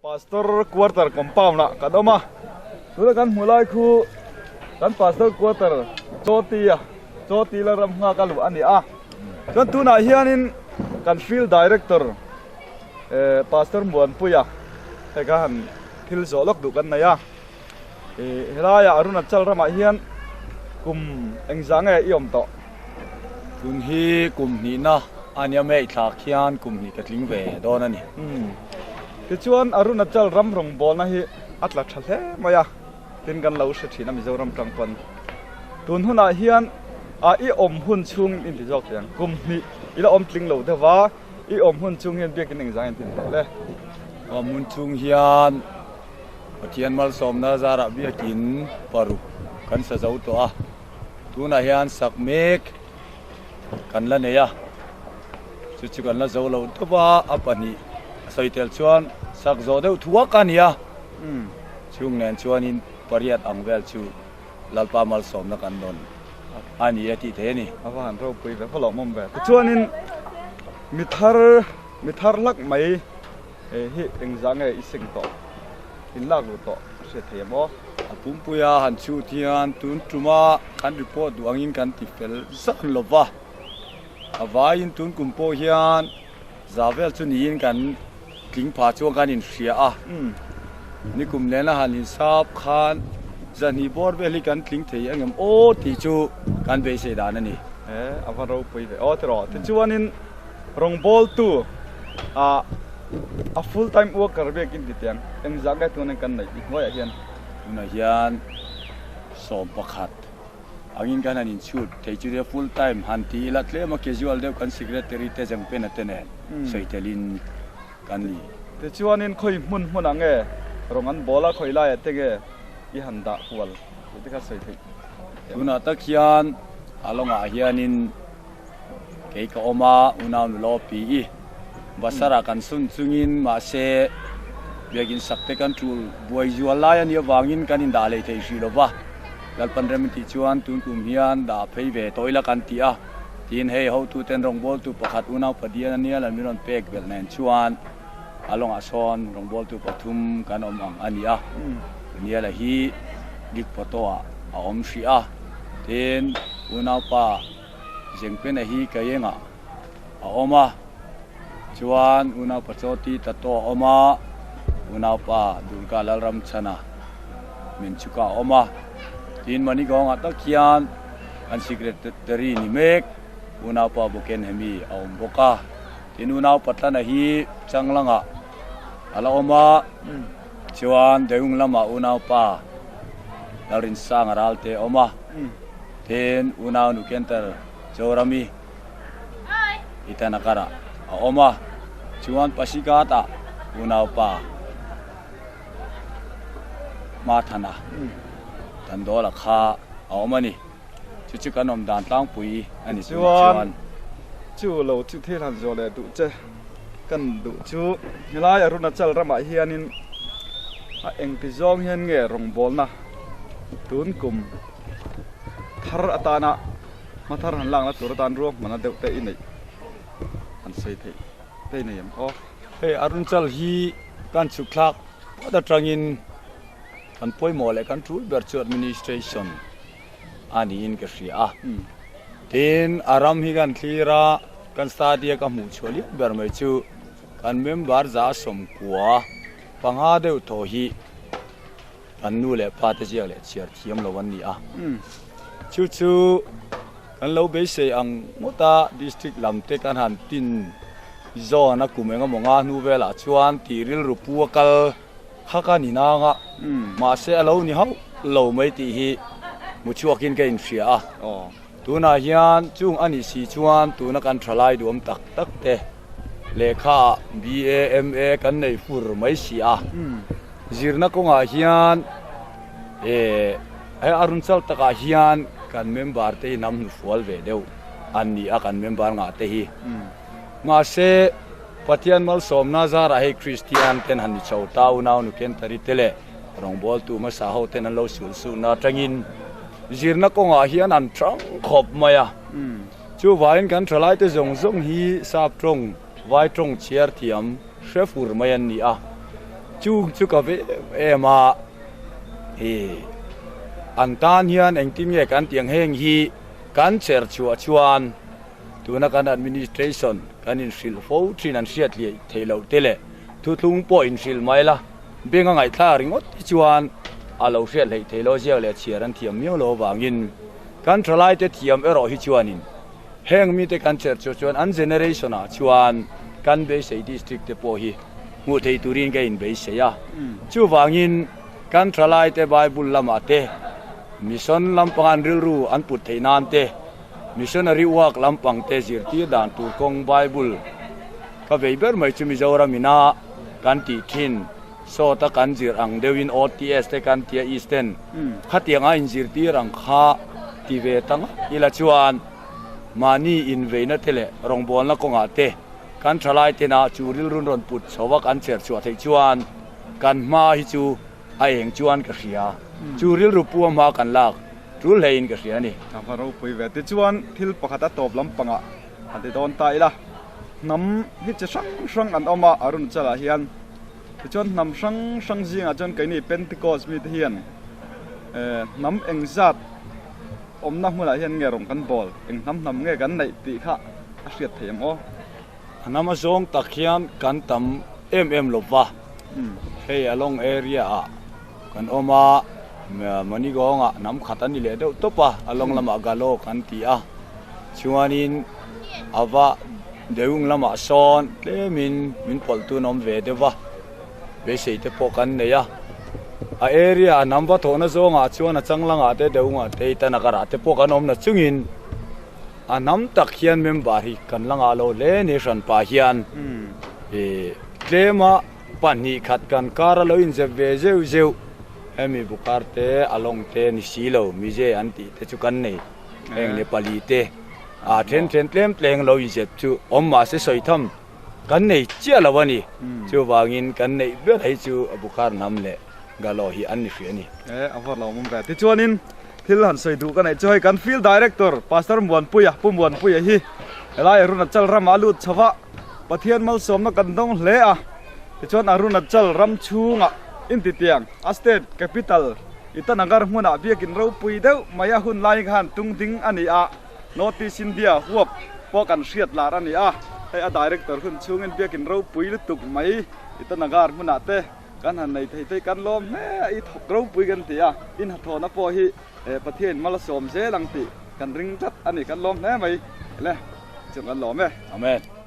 pastor quarter compound na kadoma tu kan mulai khu kan pastor quarter choti la ram nga kalu ani a kan tu na hianin kan field director pastor muan puya te kan thil zolok du kan na ya helaya arunachal rama hian kum engzang e iom to kun hi kum ni na ania mei thak hian kum ni katling ve don ani ti chuan arunachal ram rong bol na hi atla thale maya tin kan lo se thina mizoram tangpon tun huna hian i om hun chung in ti jok yang kum ni ila om tling lo dewa i om hun chung hian biakin engzang tin le om hun chung hian pathian mal som na zara biakin paru kan sa zau to a tuna hian sak mek kan la neya chu kan la zo lo to ba apani soitel chuan sak zo deu thuwa kania chung nen chuan in pariat angvel chu lalpa mal som na kan don ani ati the ni awan ro pui ve pholo mom ve chuan in mithar lak mai hi engzang e ising to in lak lu to se themo apum puya han chu thian tun tuma kan report duangin kan ti fel sak lova avain tun kumpo hian zavel chu niin kan king pha chuang kan in hria a ni kum lena han in sap khan zani bor veli kan tling thei angam o ti chu kan be se dan ani awan ro pui ve o tro ti chuan in rong bol tu a full time worker be kin ti tiang engzang ka tunan kan nai hoi hian tuna hian som pakhat angin kan an in shoot thei chu full time han ti la tle ma casual deu kan secretary te jang pen atene soitelin kan li ti chuan in khoi mun ange rongan bola khoi la atege i handa hual ti ka sei thei tuna tak hian alonga hianin ke ka oma unaw lo pi i basara kan sun chungin ma se begin sakte kan tul buai zuala ya ni wangin kan in da le thei shi lo ba lal pandrem ti chuan tun kum hian da phei ve toila kan ti a tin hei ho tu ten rong bol tu pakhat unaw padian ania lan miron pek bel nen chuan alonga son rong bol tu pathum kan om ang ania nia la hi dik photo a om shi a ten unaw pa jengpen a hi kayenga a oma chuan unaw pachoti tato oma unaw pa durga lalram chana min chuka oma tin mani gong atakian an secretary ni mek unaw pa boken hemi aum boka tin unaw patlana hi changlanga ala oma chuan deung lama unaw pa larin sang aralte oma ten unaw nu kenter jorami itanakara a oma chuan pasigata unaw pa mathana tandola kha a omani chu kanom dan tlang pui ani chuan chu lo chu thelan zole du che kan du chu hilai arunachal rama hianin a eng ti zong hian nge rong bol na tun kum thar atana mathar han lang la tur tan ro mana deu te inei an sei thei te nei am o hey arunachal hi kan chuklak pada trangin kan poimo le kan tru berchu administration ani in ka ria tin aram hi kan thira kan stadia ka mu choli bermai chu kan member za som kwa panga deu tho hi kan nu le pata ji le chiar thiam lo wan ni a chu kan lo be se ang mota district lamte kan han tin zona kumenga monga nu vela chuan tiril rupuakal khaka ni na nga ma se alo ni hau lo mai ti hi muchuakin ka in ria a tuna hian chung ani si chuan tuna kan thralai duam tak tak te lekha BAMA kan nei fur mai si a zirna ko nga hian ai arunchal taka hian kan member te nam nu fual ve deu ani a kan member nga te hi ma se pathian mal somna zara he christian ten han chau tau naw nu ken tari tele rong bol tu ma sa ho ten an lo sul su na tangin zirna ko nga hian an trang khop maya chu wain kan thralai te zong zong hi sap trong vai trong chiar thiam hrefur mai an ni a chung chu ka ve ema hi an tan hian eng tim nge kan tiang heng hi kan cher chua chuan tuna kan administration kan in sil fo thin an siat li thelo tele thu tlung po in sil mai la benga ngai thla ringot chuan alo siat lei thelo jiao le chiaran thiam mio lo wangin kan thralai te thiam ero hi chuanin heng mi te kan cher chuan an generation a chuan kan be sei district te po hi mu thei turin ga in be se ya chu wangin kan thralai te bible lama te mission lampangan rilru an put theinan te missionary work lampang te zirti dan tur kong bible ka veiber mai chumi zawra mina kan ti thin so ta kan zir ang dewin OTS te kan tia eastern khatianga in zirti rang kha ti ve tang ila chuan mani in veina tele rong bol na konga te kan thralai te na churil run ron put chowa kan cher chua thei chuan kan ma hi chu a eng chuan ka hria churil rupu ma kan lak tu lein ka hria ni Thaparo pui ve ti chuan thil pakhata top lampanga ante don tai la nam hi che sang an oma arun chala hian ti chuan nam sang jinga chuan kaini Pentecost mi te hian nam engzat omna hmula hian nge rong kan bol eng nam nge kan nei ti kha a hriat theim o anama zong takhian kan tam lova hey along area a kan oma mani gonga nam khatani le do topa along lama galo kan ti a chuanin awa deung lama son lemin min poltu nom ve dewa be sei te po kan ne ya a area number thona zonga chuan a changlanga te deunga te tanakara te po kan om na chungin anam takhian member hi kan langa lo le nation pa hian tlema pani khat kan kara lo in je ve zeu emi bukarte along te ni silo mi je anti te chu kan nei eng le pali te a then tlem tleng lo i je chu omma se soitham kan nei chia lawani chu wangin kan nei be thai chu bukar nam le galo hi an ni fi ani avar lo mum ve ti chuanin thil han soi du kan ai choi kan field director pastor muan puya hi elai runa chal ram alu chawa pathian mal som na kan dong hle a ti chuan aruna chal ram chunga in ti tiang a state capital itanagar hmuna biakin ro pui deuh maya hun lai khan tung ding ani a notice india huap po kan hriat lar ani a hei a director hun chungin biakin ro pui lutuk mai itanagar hmuna te kan han nei thei kan lom he I thok ro pui kan ti a in ha thona po hi pathian mal som se lang ti kan ring tat ani kan lom he mai le chung kan lom e amen